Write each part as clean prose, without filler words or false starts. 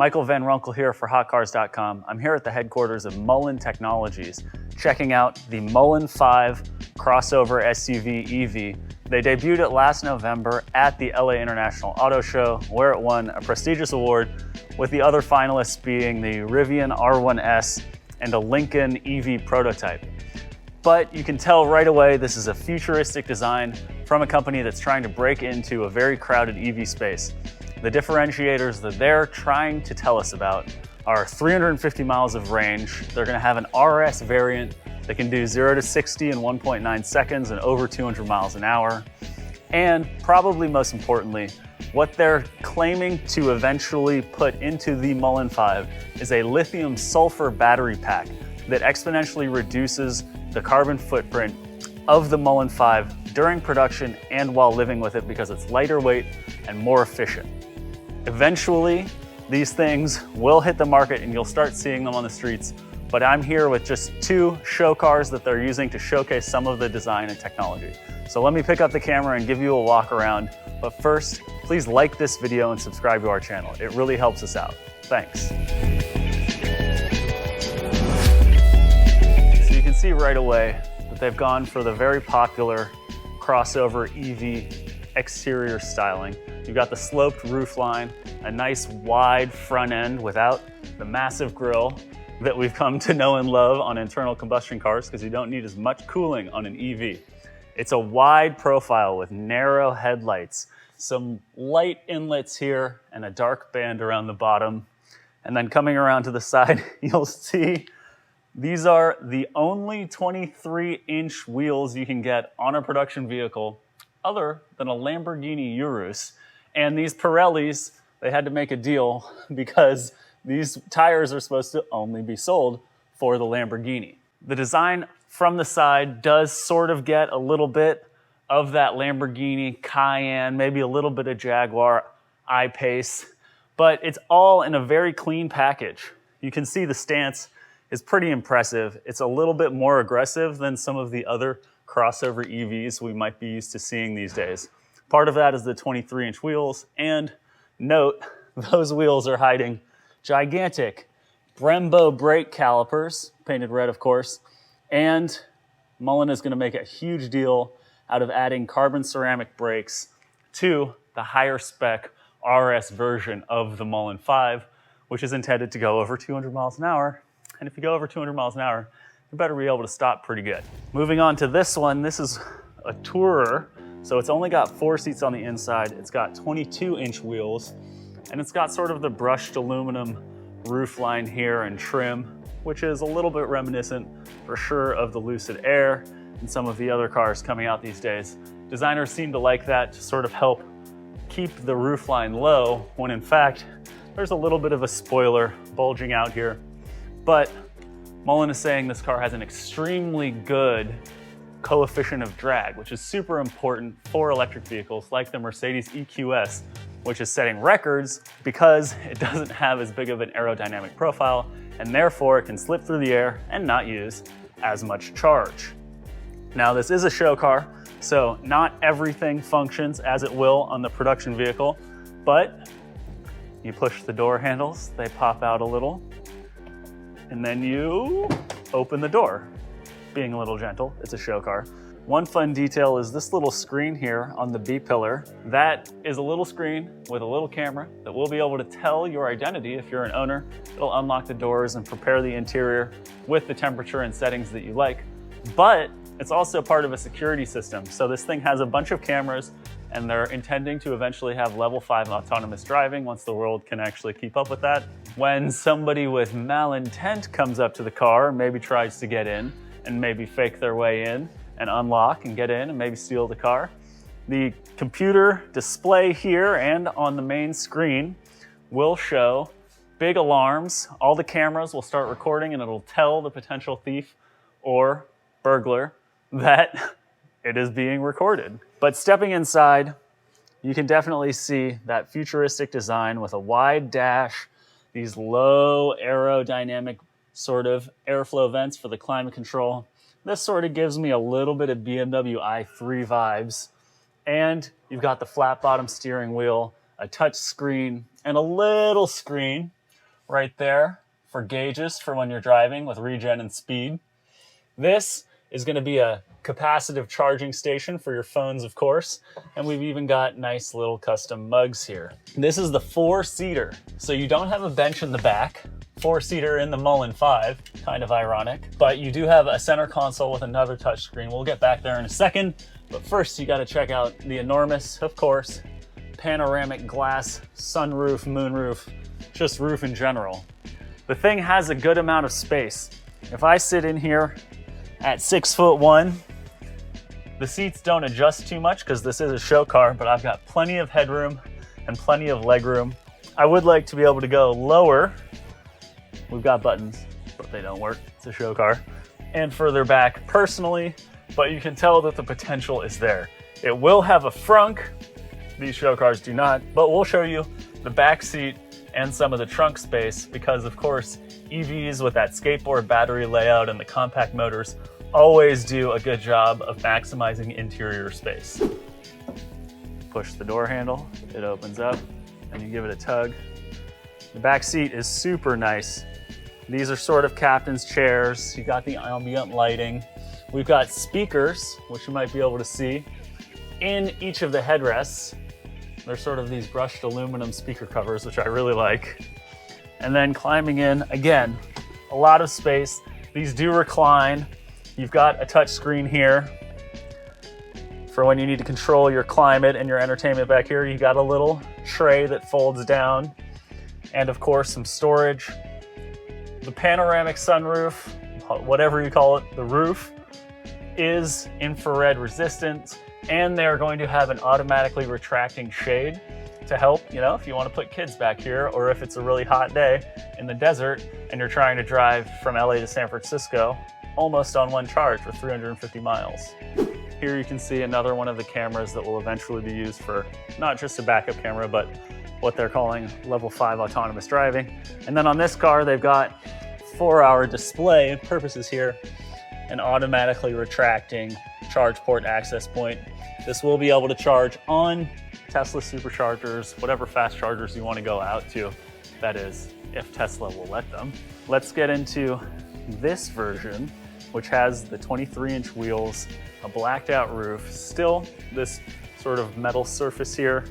Michael Van Runkel here for HotCars.com. I'm here at the headquarters of Mullen Technologies, checking out the Mullen FIVE crossover SUV EV. They debuted it last November at the LA International Auto Show, where it won a prestigious award, with the other finalists being the Rivian R1S and a Lincoln EV prototype. But you can tell right away this is a futuristic design from a company that's trying to break into a very crowded EV space. The differentiators that they're trying to tell us about are 350 miles of range. They're going to have an RS variant that can do 0 to 60 in 1.9 seconds and over 200 miles an hour. And probably most importantly, what they're claiming to eventually put into the Mullen FIVE is a lithium-sulfur battery pack that exponentially reduces the carbon footprint of the Mullen FIVE during production and while living with it, because it's lighter weight and more efficient. Eventually, these things will hit the market and you'll start seeing them on the streets, but I'm here with just 2 show cars that they're using to showcase some of the design and technology. So let me pick up the camera and give you a walk around. But first, please like this video and subscribe to our channel. It really helps us out. Thanks. So you can see right away that they've gone for the very popular crossover EV exterior styling. You've got the sloped roofline, a nice wide front end without the massive grille that we've come to know and love on internal combustion cars, because you don't need as much cooling on an EV. It's a wide profile with narrow headlights, some light inlets here, and a dark band around the bottom. And then coming around to the side, you'll see these are the only 23-inch wheels you can get on a production vehicle other than a Lamborghini Urus. And these Pirellis, they had to make a deal because these tires are supposed to only be sold for the Lamborghini. The design from the side does sort of get a little bit of that Lamborghini Cayenne, maybe a little bit of Jaguar I-Pace, but it's all in a very clean package. You can see the stance is pretty impressive. It's a little bit more aggressive than some of the other crossover EVs we might be used to seeing these days. Part of that is the 23-inch wheels, and note, those wheels are hiding gigantic Brembo brake calipers, painted red of course, and Mullen is going to make a huge deal out of adding carbon ceramic brakes to the higher spec RS version of the Mullen FIVE, which is intended to go over 200 miles an hour. And if you go over 200 miles an hour, you better be able to stop pretty good. Moving on to this one, this is a Tourer. So it's only got 4 seats on the inside. It's got 22-inch wheels, and it's got sort of the brushed aluminum roofline here and trim, which is a little bit reminiscent for sure of the Lucid Air and some of the other cars coming out these days. Designers seem to like that to sort of help keep the roofline low, when in fact, there's a little bit of a spoiler bulging out here. But Mullen is saying this car has an extremely good coefficient of drag, which is super important for electric vehicles like the Mercedes EQS, which is setting records because it doesn't have as big of an aerodynamic profile, and therefore it can slip through the air and not use as much charge. Now, this is a show car, so not everything functions as it will on the production vehicle, but you push the door handles, they pop out a little, and then you open the door. Being a little gentle, it's a show car. One fun detail is this little screen here on the B-pillar. That is a little screen with a little camera that will be able to tell your identity if you're an owner. It'll unlock the doors and prepare the interior with the temperature and settings that you like. But it's also part of a security system. So this thing has a bunch of cameras, and they're intending to eventually have level 5 autonomous driving once the world can actually keep up with that. When somebody with malintent comes up to the car, maybe tries to get in, and maybe fake their way in and unlock and get in and maybe steal the car, the computer display here and on the main screen will show big alarms. All the cameras will start recording, and it'll tell the potential thief or burglar that it is being recorded. But stepping inside, you can definitely see that futuristic design with a wide dash, these low aerodynamic sort of airflow vents for the climate control. This sort of gives me a little bit of BMW i3 vibes. And you've got the flat bottom steering wheel, a touch screen, and a little screen right there for gauges for when you're driving with regen and speed. This is going to be a capacitive charging station for your phones, of course. And we've even got nice little custom mugs here. This is the 4-seater. So you don't have a bench in the back. 4-seater in the Mullen FIVE, kind of ironic. But you do have a center console with another touchscreen. We'll get back there in a second. But first, you got to check out the enormous, of course, panoramic glass, sunroof, moonroof, just roof in general. The thing has a good amount of space. If I sit in here at 6'1", the seats don't adjust too much because this is a show car, but I've got plenty of headroom and plenty of legroom. I would like to be able to go lower. We've got buttons, but they don't work. It's a show car. And further back personally, but you can tell that the potential is there. It will have a frunk. These show cars do not, but we'll show you the back seat and some of the trunk space because, of course, EVs with that skateboard battery layout and the compact motors always do a good job of maximizing interior space. Push the door handle, it opens up, and you give it a tug. The back seat is super nice. These are sort of captain's chairs. You got the ambient lighting. We've got speakers, which you might be able to see, in each of the headrests. They're sort of these brushed aluminum speaker covers, which I really like. And then climbing in, again, a lot of space. These do recline. You've got a touch screen here for when you need to control your climate and your entertainment back here. You got a little tray that folds down, and of course some storage. The panoramic sunroof, whatever you call it, the roof, is infrared resistant, and they're going to have an automatically retracting shade to help, if you want to put kids back here, or if it's a really hot day in the desert and you're trying to drive from LA to San Francisco almost on one charge for 350 miles. Here you can see another one of the cameras that will eventually be used for not just a backup camera, but what they're calling level 5 autonomous driving. And then on this car, they've got 4-hour display purposes here, an automatically retracting charge port access point. This will be able to charge on Tesla superchargers, whatever fast chargers you want to go out to, that is, if Tesla will let them. Let's get into this version, which has the 23-inch wheels, a blacked out roof, still this sort of metal surface here,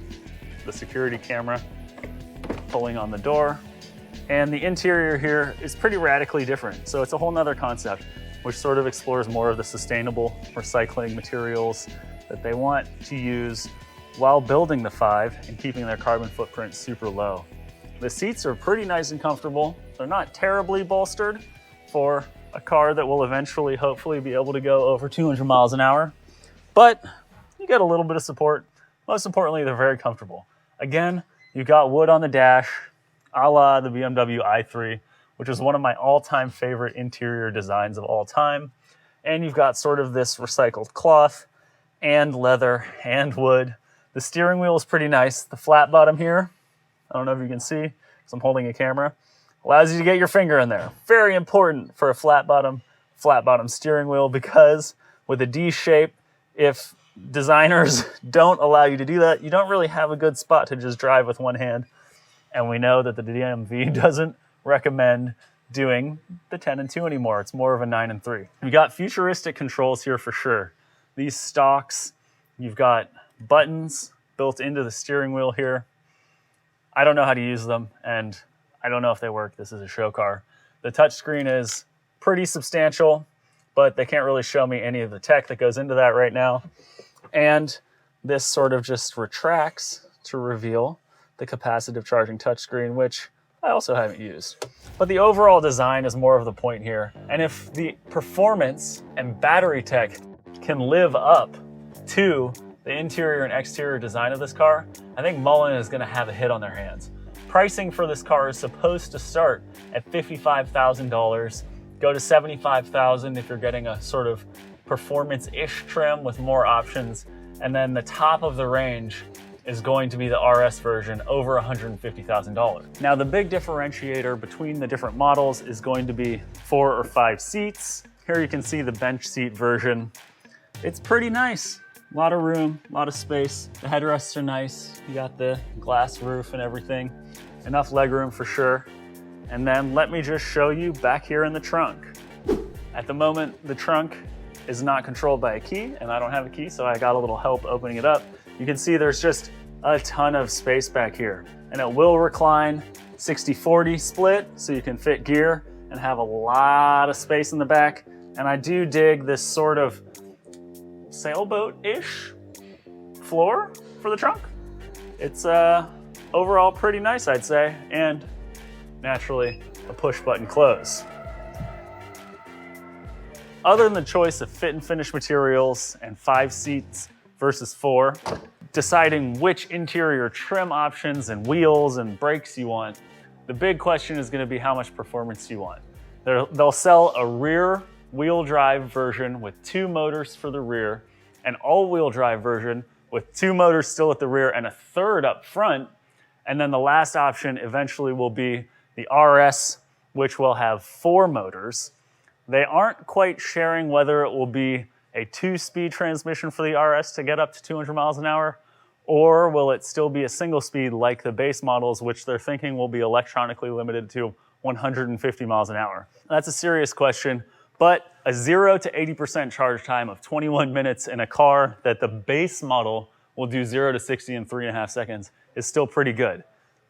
the security camera pulling on the door, and the interior here is pretty radically different. So it's a whole nother concept, which sort of explores more of the sustainable recycling materials that they want to use while building the 5 and keeping their carbon footprint super low. The seats are pretty nice and comfortable. They're not terribly bolstered for a car that will eventually, hopefully, be able to go over 200 miles an hour, but you get a little bit of support. Most importantly, they're very comfortable. Again, you've got wood on the dash, a la the BMW i3, which is one of my all-time favorite interior designs of all time. And you've got sort of this recycled cloth and leather and wood. The steering wheel is pretty nice. The flat bottom here, I don't know if you can see because I'm holding a camera, allows you to get your finger in there. Very important for a flat bottom steering wheel, because with a D shape, if designers don't allow you to do that, you don't really have a good spot to just drive with one hand. And we know that the DMV doesn't recommend doing the 10 and 2 anymore. It's more of a 9 and 3. You got futuristic controls here for sure. These stalks, you've got buttons built into the steering wheel here. I don't know how to use them, and I don't know if they work. This is a show car. The touchscreen is pretty substantial, but they can't really show me any of the tech that goes into that right now. And this sort of just retracts to reveal the capacitive charging touchscreen, which I also haven't used. But the overall design is more of the point here. And if the performance and battery tech can live up to the interior and exterior design of this car, I think Mullen is going to have a hit on their hands. Pricing for this car is supposed to start at $55,000, go to $75,000 if you're getting a sort of performance-ish trim with more options, and then the top of the range is going to be the RS version, over $150,000. Now, the big differentiator between the different models is going to be 4 or 5 seats. Here you can see the bench seat version. It's pretty nice. A lot of room, a lot of space. The headrests are nice. You got the glass roof and everything. Enough legroom for sure. And then let me just show you back here in the trunk. At the moment, the trunk is not controlled by a key, and I don't have a key, so I got a little help opening it up. You can see there's just a ton of space back here, and it will recline 60-40 split, so you can fit gear and have a lot of space in the back. And I do dig this sort of sailboat-ish floor for the trunk. It's overall pretty nice, I'd say, and naturally a push button close. Other than the choice of fit and finish materials and 5 seats versus 4, deciding which interior trim options and wheels and brakes you want, the big question is going to be how much performance you want. They'll sell a rear wheel drive version with 2 motors for the rear, an all-wheel drive version with 2 motors still at the rear and a third up front, and then the last option eventually will be the RS, which will have 4 motors. They aren't quite sharing whether it will be a 2-speed transmission for the RS to get up to 200 miles an hour, or will it still be a single speed like the base models, which they're thinking will be electronically limited to 150 miles an hour. That's a serious question, but a 0 to 80% charge time of 21 minutes in a car that the base model will do 0 to 60 in 3.5 seconds is still pretty good.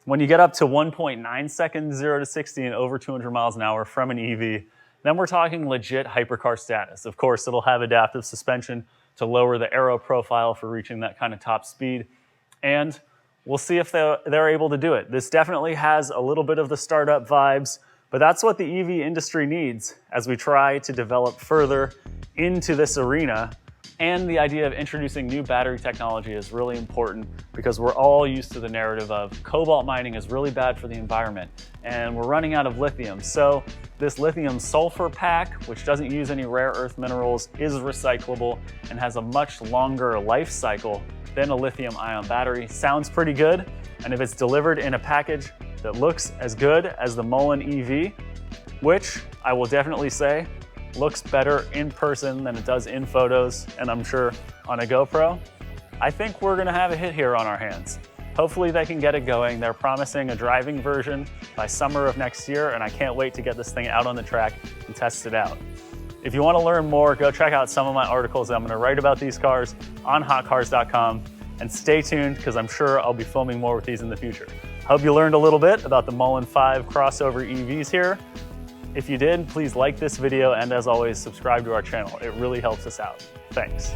When you get up to 1.9 seconds 0 to 60 and over 200 miles an hour from an EV, then we're talking legit hypercar status. Of course, it'll have adaptive suspension to lower the aero profile for reaching that kind of top speed. And we'll see if they're able to do it. This definitely has a little bit of the startup vibes, but that's what the EV industry needs as we try to develop further into this arena. And the idea of introducing new battery technology is really important because we're all used to the narrative of cobalt mining is really bad for the environment and we're running out of lithium. So this lithium-sulfur pack, which doesn't use any rare earth minerals, is recyclable and has a much longer life cycle than a lithium-ion battery. Sounds pretty good. And if it's delivered in a package that looks as good as the Mullen EV, which I will definitely say looks better in person than it does in photos, and I'm sure on a GoPro, I think we're gonna have a hit here on our hands. Hopefully they can get it going. They're promising a driving version by summer of next year, and I can't wait to get this thing out on the track and test it out. If you wanna learn more, go check out some of my articles that I'm gonna write about these cars on hotcars.com, and stay tuned because I'm sure I'll be filming more with these in the future. Hope you learned a little bit about the Mullen FIVE crossover EVs here. If you did, please like this video and as always, subscribe to our channel. It really helps us out. Thanks.